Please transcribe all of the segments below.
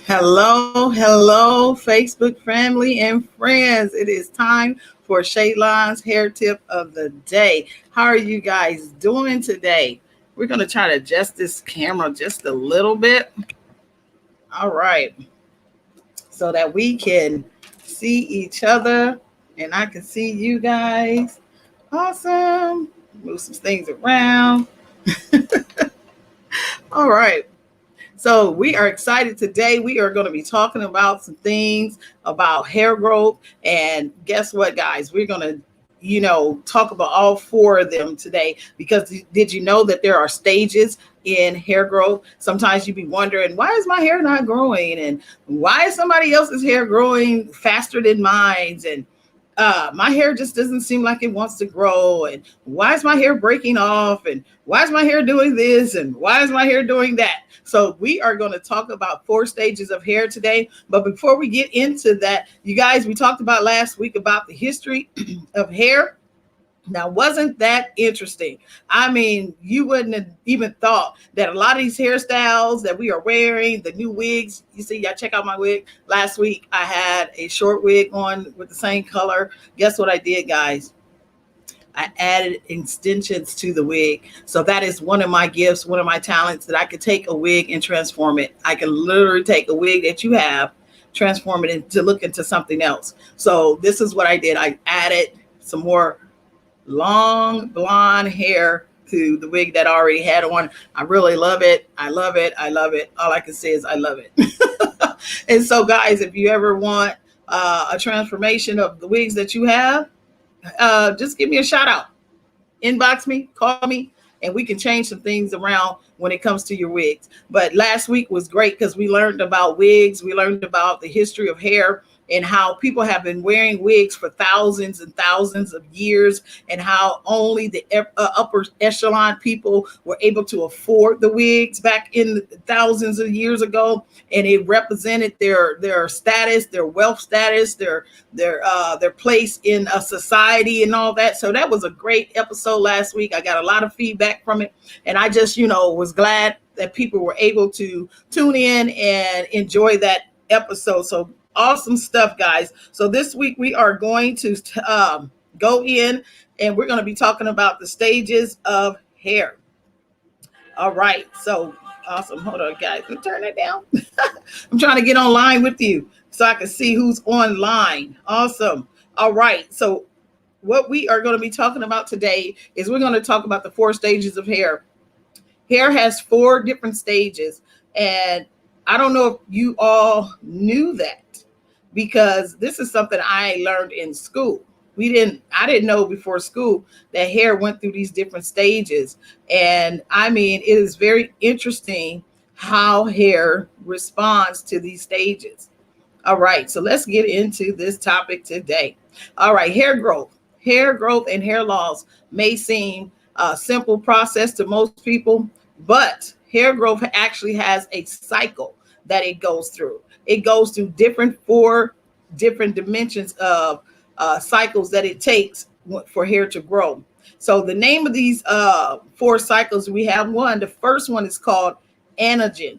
Hello, Facebook family and friends. It is time for Shaylon's hair tip of the day. How are you guys doing today? We're going to try to adjust this camera just a little bit. All right, so that we can see each other and I can see you guys. Awesome. Move some things around. All right. So we are excited today. We are going to be talking about some things about hair growth. And guess what, guys? We're going to, talk about all four of them today because did you know that there are stages in hair growth? Sometimes you be wondering, why is my hair not growing? And why is somebody else's hair growing faster than mine? And my hair just doesn't seem like it wants to grow. And why is my hair breaking off? And why is my hair doing this? And why is my hair doing that? So we are going to talk about four stages of hair today. But before we get into that, you guys, we talked about last week about the history of hair. Now, wasn't that interesting? I mean, you wouldn't have even thought that a lot of these hairstyles that we are wearing, the new wigs, you see, y'all check out my wig. Last week, I had a short wig on with the same color. Guess what I did, guys? I added extensions to the wig. So that is one of my gifts, one of my talents, that I could take a wig and transform it. I can literally take a wig that you have, transform it into look into something else. So this is what I did. I added some more long blonde hair to the wig that I already had on. I really love it. I love it. I love it. All I can say is I love it. And so, guys, if you ever want a transformation of the wigs that you have, just give me a shout out. Inbox me, call me, and we can change some things around when it comes to your wigs. But last week was great because we learned about wigs. We learned about the history of hair and how people have been wearing wigs for thousands and thousands of years, and how only the upper echelon people were able to afford the wigs back in the thousands of years ago, and it represented their status, their wealth status, their place in a society and all that. So that was a great episode last week. I got a lot of feedback from it, and I just was glad that people were able to tune in and enjoy that episode. So awesome stuff, guys. So this week we are going to go in and we're going to be talking about the stages of hair. All right. So awesome. Hold on, guys. Let me turn that down. I'm trying to get online with you so I can see who's online. Awesome. All right. So what we are going to be talking about today is we're going to talk about the four stages of hair. Hair has four different stages, and I don't know if you all knew that, because this is something I learned in school. I didn't know before school that hair went through these different stages. And I mean, it is very interesting how hair responds to these stages. All right, so let's get into this topic today. All right, hair growth. Hair growth and hair loss may seem a simple process to most people, but hair growth actually has a cycle that it goes through. It goes through four different dimensions of cycles that it takes for hair to grow. So the name of these four cycles, we have one. The first one is called anagen.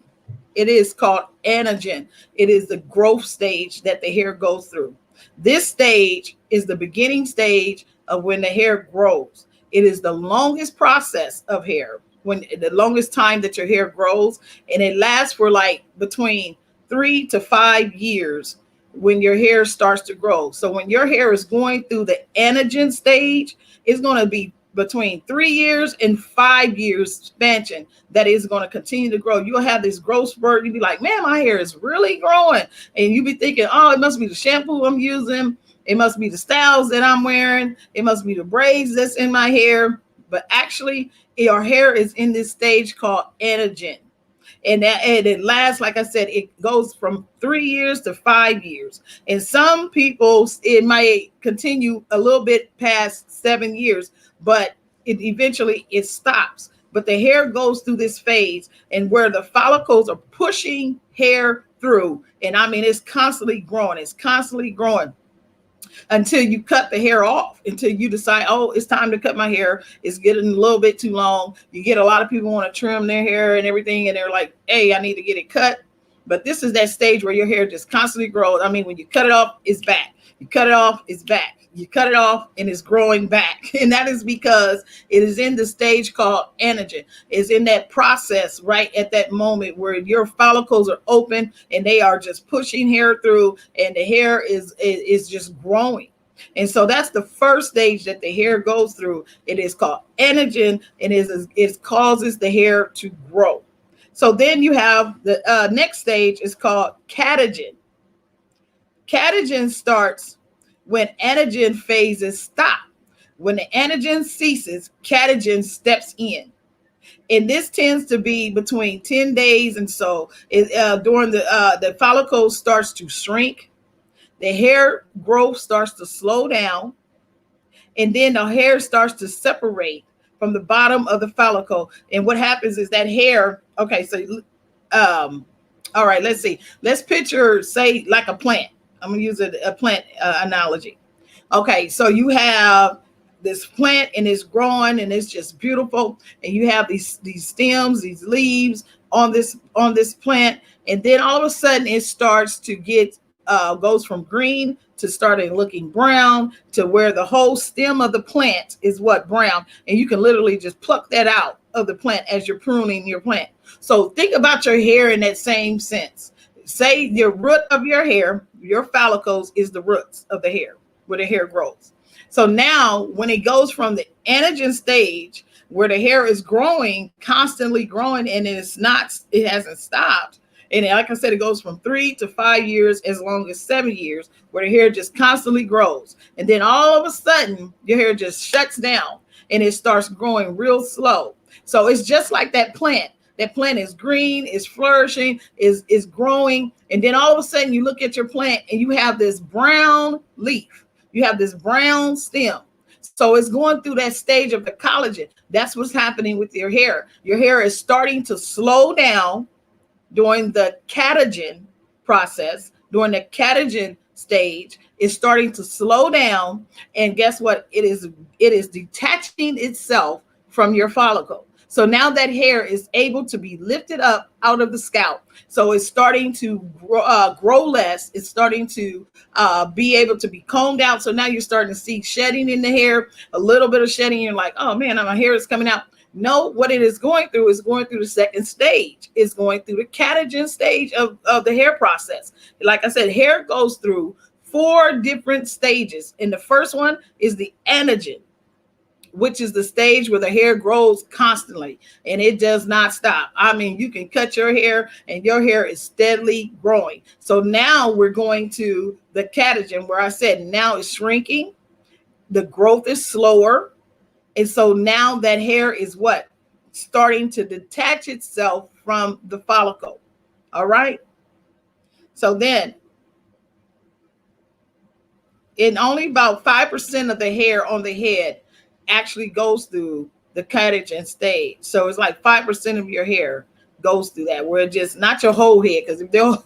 It is called anagen. It is the growth stage that the hair goes through. This stage is the beginning stage of when the hair grows. It is the longest process of hair, when the longest time that your hair grows, and it lasts for like between 3 to 5 years when your hair starts to grow. So when your hair is going through the anagen stage, it's going to be between 3 years and 5 years expansion that is going to continue to grow. You'll have this growth spurt. You'll be like, man, my hair is really growing. And you'll be thinking, oh, it must be the shampoo I'm using. It must be the styles that I'm wearing. It must be the braids that's in my hair. But actually, your hair is in this stage called anagen. And it lasts, like I said, it goes from 3 years to 5 years. And some people, it might continue a little bit past 7 years, but eventually it stops. But the hair goes through this phase, and where the follicles are pushing hair through. And I mean, it's constantly growing. It's constantly growing until you cut the hair off, until you decide, oh, it's time to cut my hair. It's getting a little bit too long. You get a lot of people want to trim their hair and everything, and they're like, hey, I need to get it cut. But this is that stage where your hair just constantly grows. I mean, when you cut it off, it's back. You cut it off, it's back. You cut it off and it's growing back. And that is because it is in the stage called anagen. It's in that process right at that moment where your follicles are open and they are just pushing hair through, and the hair is just growing. And so that's the first stage that the hair goes through. It is called anagen, and it causes the hair to grow. So then you have the next stage is called catagen. Catagen starts when anagen phases stop. When the anagen ceases, catagen steps in. And this tends to be between 10 days. And so during the follicle starts to shrink, the hair growth starts to slow down, and then the hair starts to separate from the bottom of the follicle. And what happens is that hair, okay, so all right, let's see. Let's picture, say, like a plant. I'm going to use a plant analogy. Okay, so you have this plant and it's growing and it's just beautiful. And you have these stems, these leaves on this plant. And then all of a sudden it starts to get, goes from green to starting looking brown, to where the whole stem of the plant is what, brown. And you can literally just pluck that out of the plant as you're pruning your plant. So think about your hair in that same sense. Say your root of your hair, your follicles is the roots of the hair where the hair grows. So now when it goes from the anagen stage where the hair is growing, constantly growing, and it hasn't stopped. And like I said, it goes from 3 to 5 years, as long as 7 years, where the hair just constantly grows. And then all of a sudden, your hair just shuts down and it starts growing real slow. So it's just like that plant. That plant is green, is flourishing, is growing. And then all of a sudden you look at your plant and you have this brown leaf. You have this brown stem. So it's going through that stage of the collagen. That's what's happening with your hair. Your hair is starting to slow down during the catagen process. During the catagen stage, it's starting to slow down. And guess what? It is detaching itself from your follicle. So now that hair is able to be lifted up out of the scalp. So it's starting to grow less. It's starting to be able to be combed out. So now you're starting to see shedding in the hair, a little bit of shedding. You're like, oh man, my hair is coming out. No, what it is going through the second stage. It's going through the catagen stage of the hair process. Like I said, hair goes through 4 different stages. And the first one is the anagen, which is the stage where the hair grows constantly and it does not stop. I mean, you can cut your hair and your hair is steadily growing. So now we're going to the catagen, where I said now it's shrinking. The growth is slower. And so now that hair is what? Starting to detach itself from the follicle. All right. So then, in only about 5% of the hair on the head actually goes through the catagen stage. So it's like 5% of your hair goes through that, where just not your whole head, because if they'll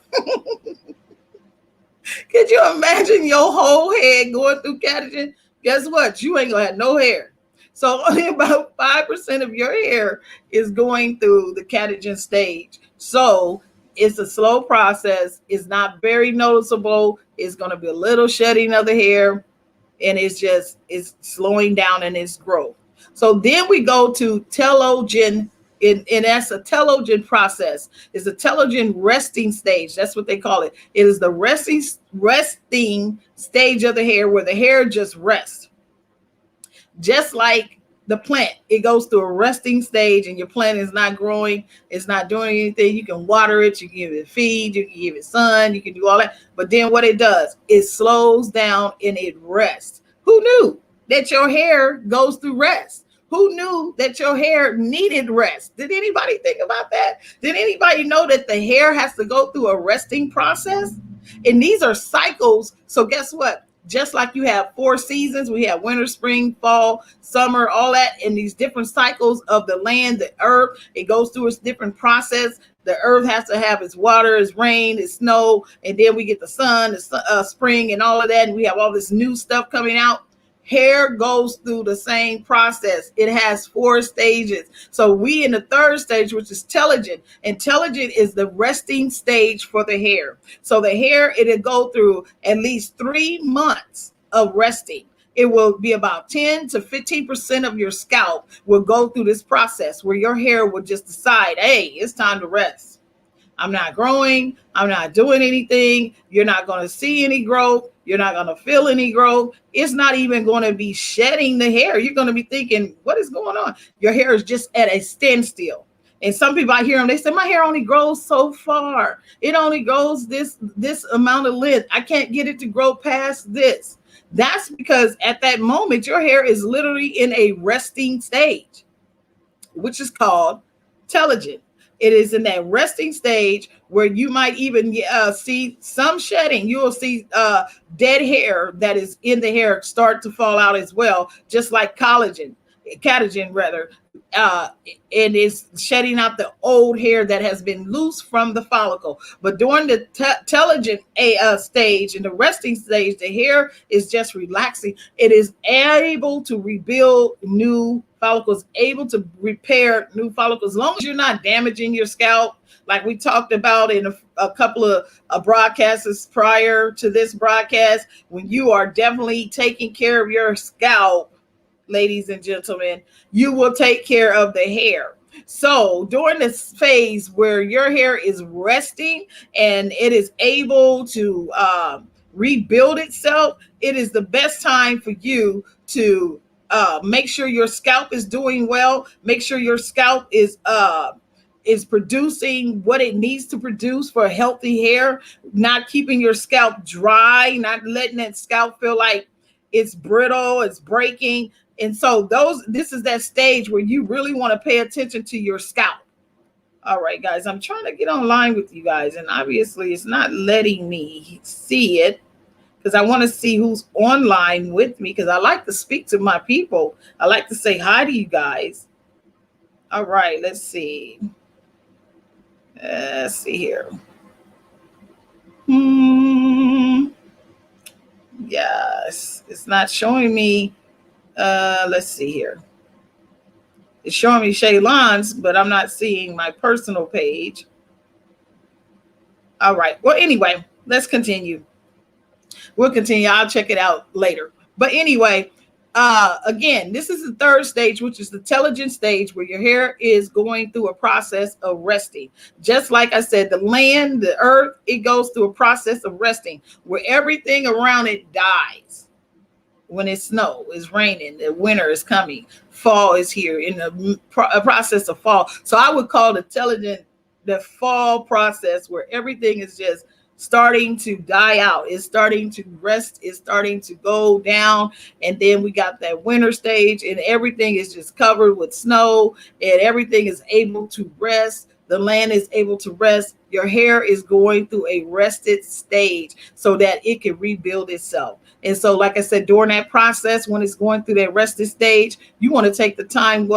could you imagine your whole head going through catagen? Guess what? You ain't gonna have no hair. So only about 5% of your hair is going through the catagen stage. So it's a slow process. It's not very noticeable. It's going to be a little shedding of the hair, and it's slowing down in its growth. So then we go to telogen, and that's a telogen process. It's a telogen resting stage. That's what they call it. It is the resting stage of the hair, where the hair just rests. Just like the plant, it goes through a resting stage, and your plant is not growing. It's not doing anything. You can water it. You can give it feed. You can give it sun. You can do all that. But then what it does, it slows down and it rests. Who knew that your hair goes through rest? Who knew that your hair needed rest? Did anybody think about that? Did anybody know that the hair has to go through a resting process? And these are cycles. So guess what? Just like you have 4 seasons, we have winter, spring, fall, summer, all that, in these different cycles of the land, the earth, it goes through its different process. The earth has to have its water, its rain, its snow, and then we get the sun, the spring, and all of that, and we have all this new stuff coming out. Hair goes through the same process. It has 4 stages. So we in the third stage, which is telogen. Intelligent is the resting stage for the hair. So the hair, it'll go through at least 3 months of resting. It will be about 10 to 15% of your scalp will go through this process where your hair will just decide, hey, it's time to rest. I'm not growing. I'm not doing anything. You're not going to see any growth. You're not going to feel any growth. It's not even going to be shedding the hair. You're going to be thinking, what is going on? Your hair is just at a standstill. And some people, I hear them, they say, my hair only grows so far. It only grows this amount of length. I can't get it to grow past this. That's because at that moment, your hair is literally in a resting stage, which is called telogen. It is in that resting stage where you might even see some shedding. You will see dead hair that is in the hair start to fall out as well, just like catagen rather. It is shedding out the old hair that has been loose from the follicle. But during the telogen stage, in the resting stage, the hair is just relaxing. It is able to rebuild new follicles, able to repair new follicles, as long as you're not damaging your scalp, like we talked about in a couple of broadcasts prior to this broadcast. When you are definitely taking care of your scalp, ladies and gentlemen, you will take care of the hair. So during this phase where your hair is resting and it is able to rebuild itself, it is the best time for you to make sure your scalp is doing well. Make sure your scalp is producing what it needs to produce for healthy hair, not keeping your scalp dry, not letting that scalp feel like it's brittle, it's breaking. And so this is that stage where you really want to pay attention to your scalp. All right, guys, I'm trying to get online with you guys, and obviously it's not letting me see it because I want to see who's online with me, because I like to speak to my people. I like to say hi to you guys. All right, let's see. Let's see here. Yes, it's not showing me. Let's see here. It's showing me Shaylon's, but I'm not seeing my personal page. All right. Well, anyway, let's continue. We'll continue. I'll check it out later. But anyway, again, this is the third stage, which is the telogen stage, where your hair is going through a process of resting. Just like I said, the land, the earth, it goes through a process of resting where everything around it dies. When it's snow, it's raining, the winter is coming, fall is here, in a process of fall. So I would call the telogen the fall process, where everything is just starting to die out. It's starting to rest. It's starting to go down. And then we got that winter stage, and everything is just covered with snow, and everything is able to rest. The land is able to rest. Your hair is going through a rested stage so that it can rebuild itself. And so, like I said, during that process, when it's going through that rested stage, you want to take the time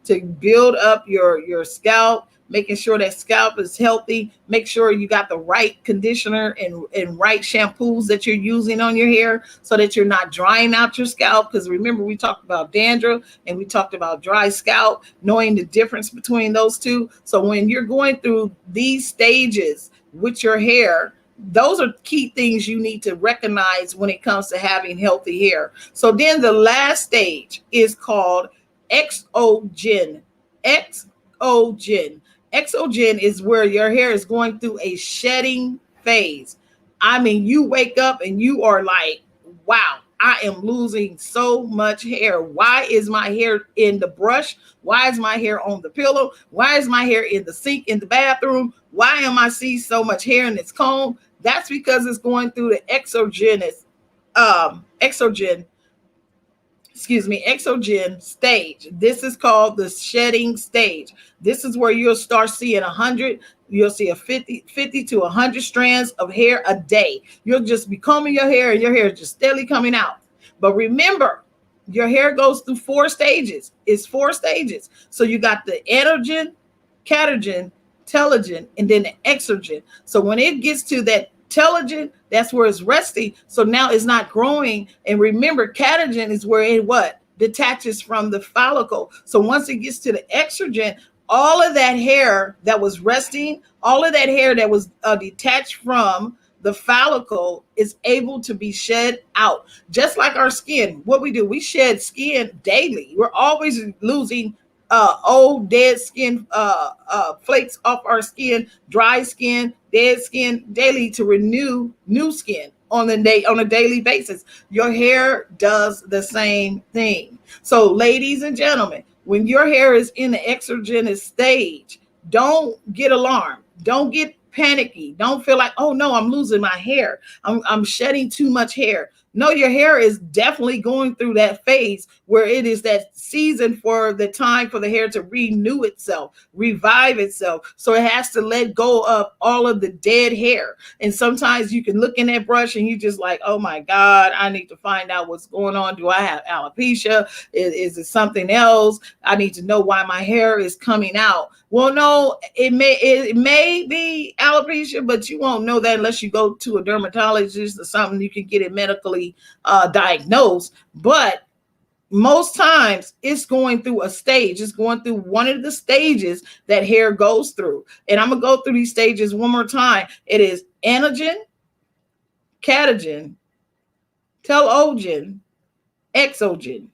to build up your scalp, making sure that scalp is healthy. Make sure you got the right conditioner and right shampoos that you're using on your hair so that you're not drying out your scalp. Because remember, we talked about dandruff and we talked about dry scalp, knowing the difference between those two. So when you're going through these stages with your hair, those are key things you need to recognize when it comes to having healthy hair. So then the last stage is called exogen. Exogen. Exogen is where your hair is going through a shedding phase. I mean, you wake up and you are like, wow, I am losing so much hair. Why is my hair in the brush? Why is my hair on the pillow? Why is my hair in the sink in the bathroom? Why am I seeing so much hair in its comb? That's because it's going through the exogen stage. This is called the shedding stage. This is where you'll start seeing 100, you'll see a 50 to 100 strands of hair a day. You'll just be combing your hair and your hair is just steadily coming out. But remember, your hair goes through 4 stages. It's 4 stages. So you got the anagen, catagen, telogen, and then the exogen. So when it gets to that telogen, that's where it's resting. So now it's not growing. And remember, catagen is where it what? Detaches from the follicle. So once it gets to the estrogen, all of that hair that was resting, all of that hair that was detached from the follicle is able to be shed out. Just like our skin, what we do, we shed skin daily. We're always losing old dead skin flakes off our skin, dry skin, dead skin daily to renew new skin on a daily basis. Your hair does the same thing. So, ladies and gentlemen, when your hair is in the exogenous stage, don't get alarmed. Don't get panicky. Don't feel like, oh no, I'm losing my hair. I'm shedding too much hair. No, your hair is definitely going through that phase where it is that season for the time for the hair to renew itself, revive itself. So it has to let go of all of the dead hair. And sometimes you can look in that brush and you just like, oh my God, I need to find out what's going on. Do I have alopecia? Is it something else? I need to know why my hair is coming out. Well, no, it may be alopecia, but you won't know that unless you go to a dermatologist or something. You can get it medically diagnosed. But most times it's going through a stage. It's going through one of the stages that hair goes through. And I'm going to go through these stages one more time. It is anagen, catagen, telogen, exogen.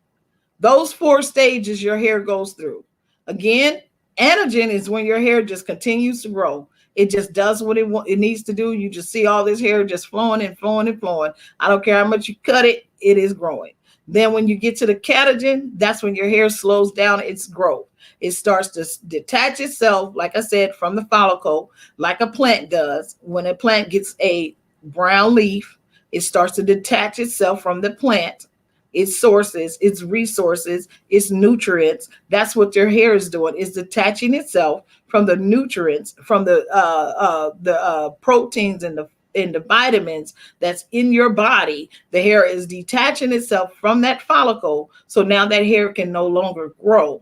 Those 4 stages your hair goes through. Again, anagen is when your hair just continues to grow. It just does what it needs to do. You just see all this hair just flowing and flowing and flowing. I don't care how much you cut it, it is growing. Then when you get to the catagen, that's when your hair slows down its growth. It starts to detach itself, like I said, from the follicle, like a plant does. When a plant gets a brown leaf, it starts to detach itself from the plant, its sources, its resources, its nutrients. That's what your hair is doing, is detaching itself from the nutrients, from the proteins and the vitamins that's in your body. The hair is detaching itself from that follicle. So now that hair can no longer grow.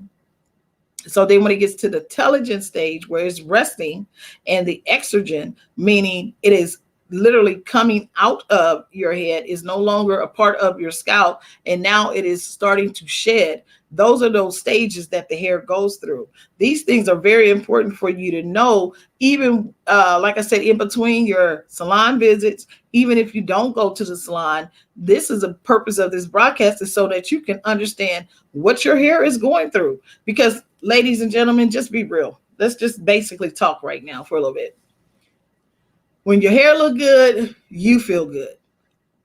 So then when it gets to the telogen stage where it's resting, and the estrogen, meaning it is literally coming out of your head, is no longer a part of your scalp, and now it is starting to shed. Those are those stages that the hair goes through. These things are very important for you to know, even like I said, in between your salon visits. Even if you don't go to the salon, this is the purpose of this broadcast, is so that you can understand what your hair is going through. Because, ladies and gentlemen, just be real. Let's just basically talk right now for a little bit. When your hair look good, you feel good.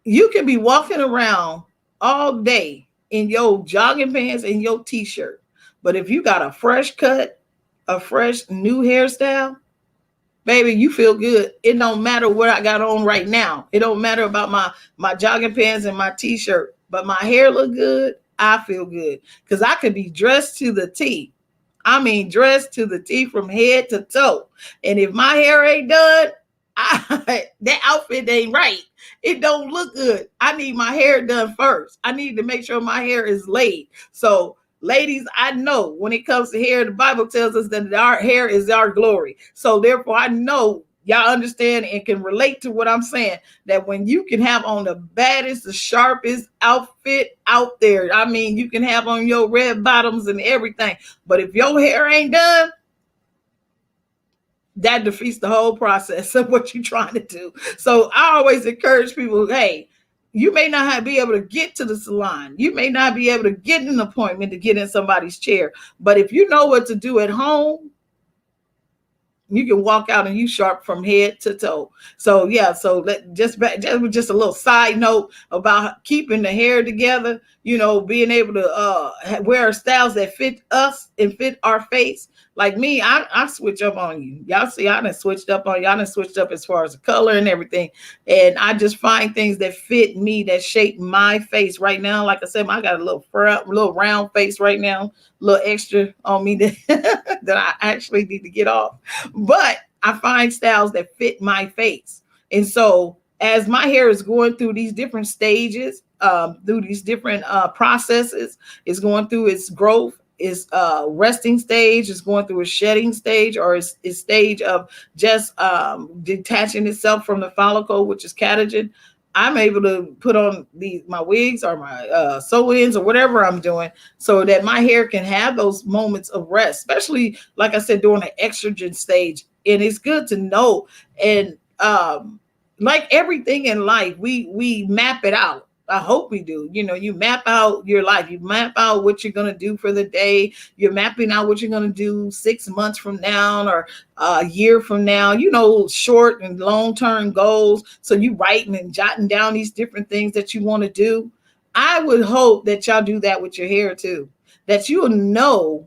You can be walking around all day in your jogging pants and your t-shirt, but if you got a fresh cut, a fresh new hairstyle, baby, you feel good. It don't matter what I got on right now. It don't matter about my jogging pants and my t-shirt, but my hair look good. I feel good because I could be dressed to the T. I mean, dressed to the T from head to toe. And if my hair ain't done, that outfit ain't right. It don't look good. I need my hair done first. I need to make sure my hair is laid. So, ladies, I know when it comes to hair, the Bible tells us that our hair is our glory. So therefore, I know y'all understand and can relate to what I'm saying, that when you can have on the baddest, the sharpest outfit out there, I mean, you can have on your red bottoms and everything, but if your hair ain't done, that defeats the whole process of what you're trying to do. So I always encourage people, hey, you may not be able to get to the salon. You may not be able to get an appointment to get in somebody's chair. But if you know what to do at home, you can walk out and you sharp from head to toe. So yeah, so just a little side note about keeping the hair together, being able to wear styles that fit us and fit our face. Like me, I switch up on you. Y'all see, I done switched up on y'all. Done switched up as far as the color and everything. And I just find things that fit me, that shape my face right now. Like I said, I got a little round face right now, a little extra on me that I actually need to get off. But I find styles that fit my face. And so as my hair is going through these different stages, through these different processes, it's going through its growth, is resting stage, is going through a shedding stage, or is stage of just detaching itself from the follicle, which is catagen, I'm able to put on my wigs or my sew-ins or whatever I'm doing, so that my hair can have those moments of rest, especially like I said during the estrogen stage. And it's good to know. And like everything in life, we map it out. I hope we do. You know, you map out your life. You map out what you're going to do for the day. You're mapping out what you're going to do 6 months from now or a year from now, you know, short and long term goals. So you writing and jotting down these different things that you want to do. I would hope that y'all do that with your hair too, that you'll know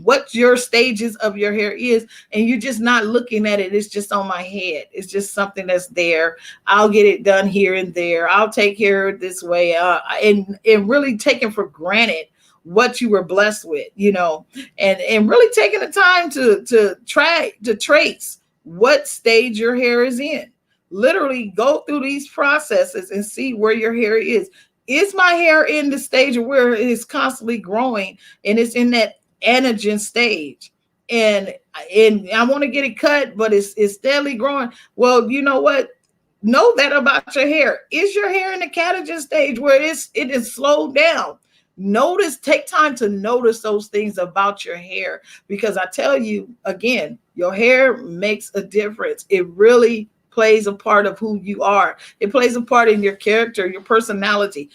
what your stages of your hair is, and you're just not looking at it, it's just on my head, it's just something that's there, I'll get it done here and there, I'll take care of it this way, and really taking for granted what you were blessed with, you know, and really taking the time to try to trace what stage your hair is in. Literally go through these processes and see where your hair is my hair in the stage where it is constantly growing and it's in that anagen stage, and I want to get it cut, but it's steadily growing? Well, you know what, know that about your hair. Is your hair in the catagen stage where it is slowed down? Notice, take time to notice those things about your hair, because I tell you again, your hair makes a difference. It really plays a part of who you are. It plays a part in your character, your personality.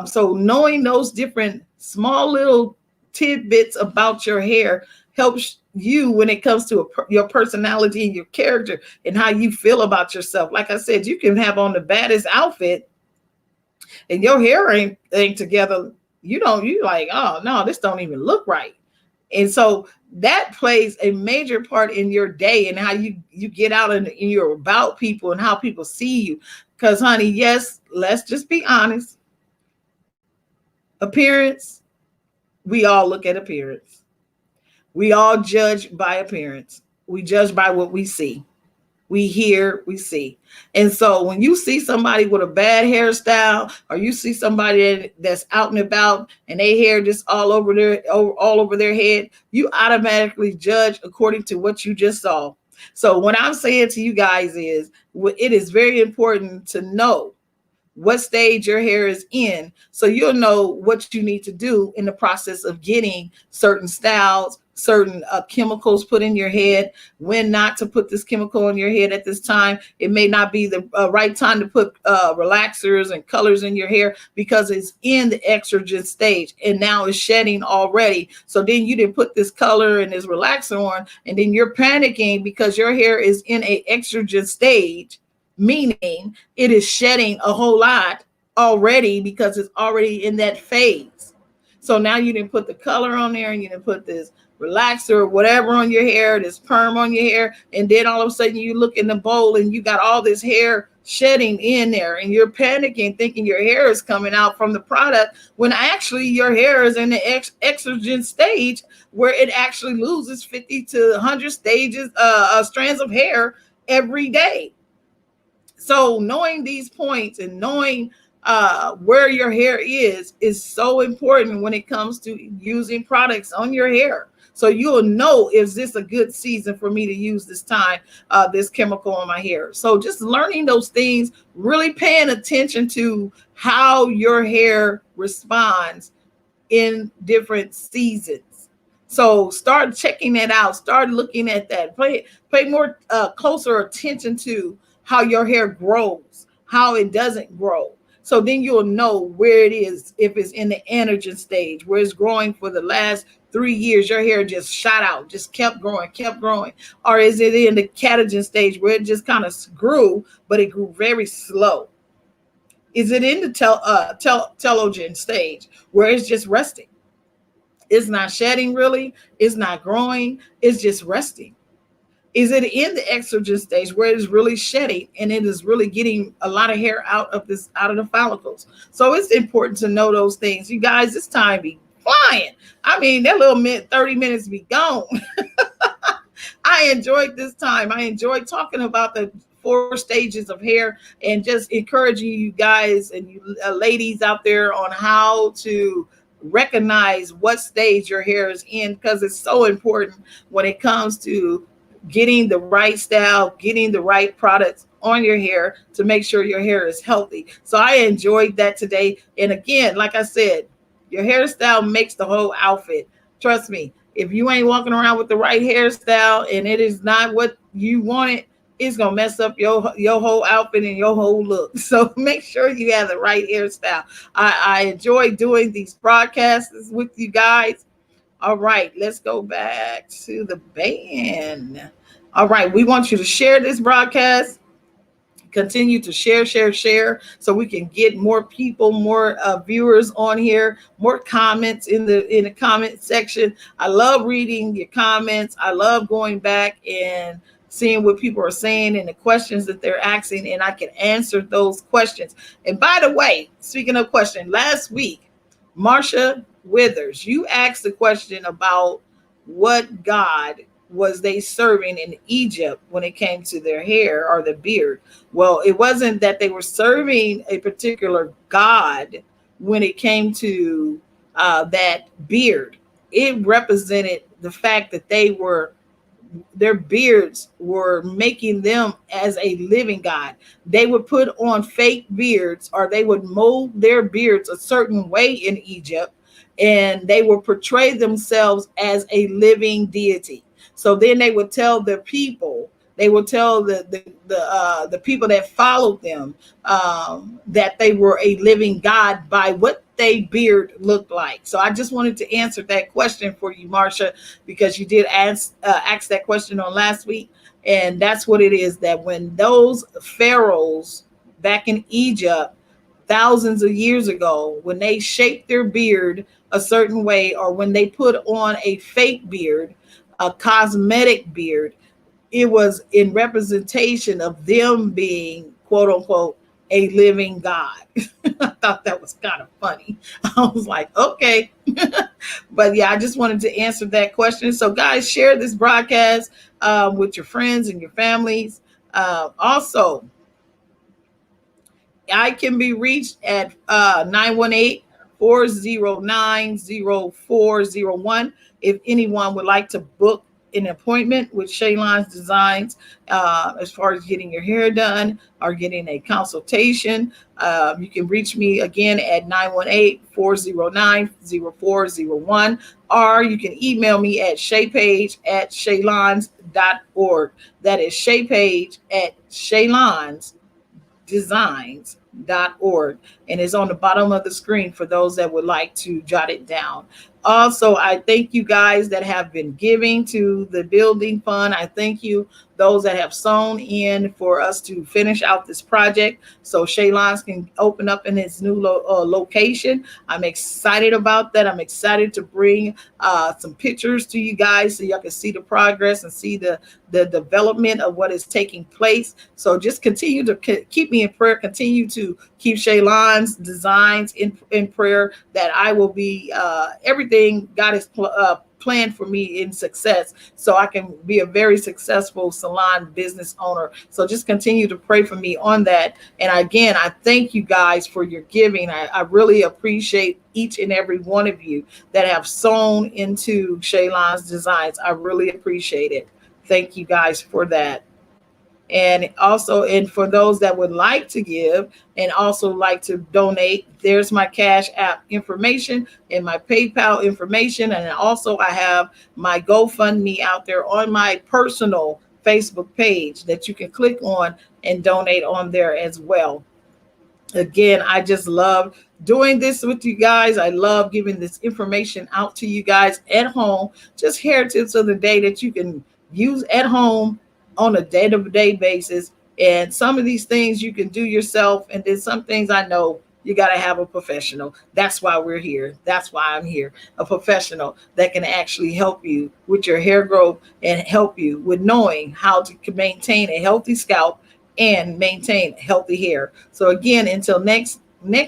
So knowing those different small little tidbits about your hair helps you when it comes to your personality and your character and how you feel about yourself. Like I said, you can have on the baddest outfit and your hair ain't together. You like, oh no, this don't even look right. And so that plays a major part in your day and how you get out and you're about people and how people see you. Because honey, yes, let's just be honest, appearance, we all look at appearance. We all judge by appearance. We judge by what we see. We hear, we see. And so when you see somebody with a bad hairstyle, or you see somebody that's out and about and they hair just all over their head, you automatically judge according to what you just saw. So what I'm saying to you guys is, it is very important to know what stage your hair is in, so you'll know what you need to do in the process of getting certain styles, certain chemicals put in your head, when not to put this chemical in your head at this time. It may not be the right time to put relaxers and colors in your hair because it's in the estrogen stage and now it's shedding already. So then you didn't put this color and this relaxer on, and then you're panicking because your hair is in a estrogen stage, meaning it is shedding a whole lot already because it's already in that phase. So now you didn't put the color on there and you didn't put this relaxer or whatever on your hair, this perm on your hair, and then all of a sudden you look in the bowl and you got all this hair shedding in there and you're panicking thinking your hair is coming out from the product, when actually your hair is in the estrogen stage where it actually loses 50 to 100 strands of hair every day. So knowing these points and knowing where your hair is so important when it comes to using products on your hair. So you'll know, is this a good season for me to use this time, this chemical on my hair? So just learning those things, really paying attention to how your hair responds in different seasons. So start checking that out. Start looking at that. Pay more closer attention to how your hair grows, how it doesn't grow. So then you'll know where it is, if it's in the anagen stage, where it's growing for the last 3 years, your hair just shot out, just kept growing. Or is it in the catagen stage where it just kind of grew, but it grew very slow? Is it in the telogen stage where it's just resting? It's not shedding really, it's not growing, it's just resting. Is it in the estrogen stage where it is really shedding and it is really getting a lot of hair out of the follicles? So it's important to know those things. You guys, this time be flying. I mean, that little 30 minutes be gone. I enjoyed this time. I enjoyed talking about the 4 stages of hair and just encouraging you guys and you ladies out there on how to recognize what stage your hair is in, because it's so important when it comes to getting the right style, getting the right products on your hair to make sure your hair is healthy. So I enjoyed that today. And again, like I said, your hairstyle makes the whole outfit. Trust me, if you ain't walking around with the right hairstyle and it is not what you wanted, it's gonna mess up your whole outfit and your whole look. So make sure you have the right hairstyle. I enjoy doing these broadcasts with you guys. All right, let's go back to the band. All right, we want you to share this broadcast. Continue to share so we can get more people, more viewers on here, more comments in the comment section. I love reading your comments. I love going back and seeing what people are saying and the questions that they're asking, and I can answer those questions. And by the way, speaking of question, last week Marsha Withers, you asked the question about what God was they serving in Egypt when it came to their hair or the beard. Well, it wasn't that they were serving a particular God when it came to that beard. It represented the fact that their beards were making them as a living God. They would put on fake beards, or they would mold their beards a certain way in Egypt, and they would portray themselves as a living deity. So then they would tell their people, they would tell the people that followed them that they were a living God by what they beard looked like. So I just wanted to answer that question for you, Marsha, because you did ask that question on last week. And that's what it is, that when those pharaohs back in Egypt thousands of years ago, when they shaped their beard a certain way, or when they put on a fake beard, a cosmetic beard, it was in representation of them being, quote unquote, a living God. I thought that was kind of funny. I was like, okay. But yeah, I just wanted to answer that question. So guys, share this broadcast with your friends and your families. Also, I can be reached at 918-409-0401 if anyone would like to book an appointment with Shaylon's Designs, as far as getting your hair done or getting a consultation. You can reach me again at 918-409-0401, or you can email me at shaylons@shaylons.org. That is shaypage@shaylons.org, designs.org, and it's on the bottom of the screen for those that would like to jot it down. Also, I thank you guys that have been giving to the building fund. I thank you those that have sewn in for us to finish out this project so Shaylon's can open up in its new location. I'm excited about that. I'm excited to bring some pictures to you guys so y'all can see the progress and see the development of what is taking place. So just continue to keep me in prayer. Continue to keep Shaylon's Designs in prayer, that I will be everything God has planned for me in success, so I can be a very successful salon business owner. So just continue to pray for me on that. And again, I thank you guys for your giving. I really appreciate each and every one of you that have sewn into Shaylon's Designs. I really appreciate it. Thank you guys for that. And also, and for those that would like to give and also like to donate, there's my Cash App information and my PayPal information. And also I have my GoFundMe out there on my personal Facebook page that you can click on and donate on there as well. Again, I just love doing this with you guys. I love giving this information out to you guys at home, just hair tips of the day that you can use at home on a day-to-day basis. And some of these things you can do yourself, and then some things I know you got to have a professional. That's why we're here. That's why I'm here. A professional that can actually help you with your hair growth and help you with knowing how to maintain a healthy scalp and maintain healthy hair. So again, until next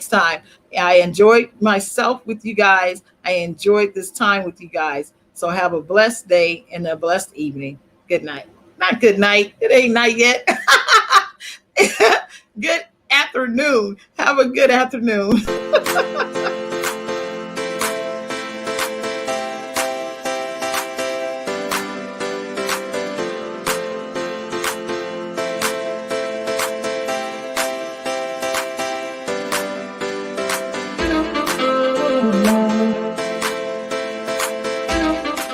time, I enjoyed myself with you guys. I enjoyed this time with you guys. So have a blessed day and a blessed evening. Good night. Not good night. It ain't night yet. Good afternoon. Have a good afternoon.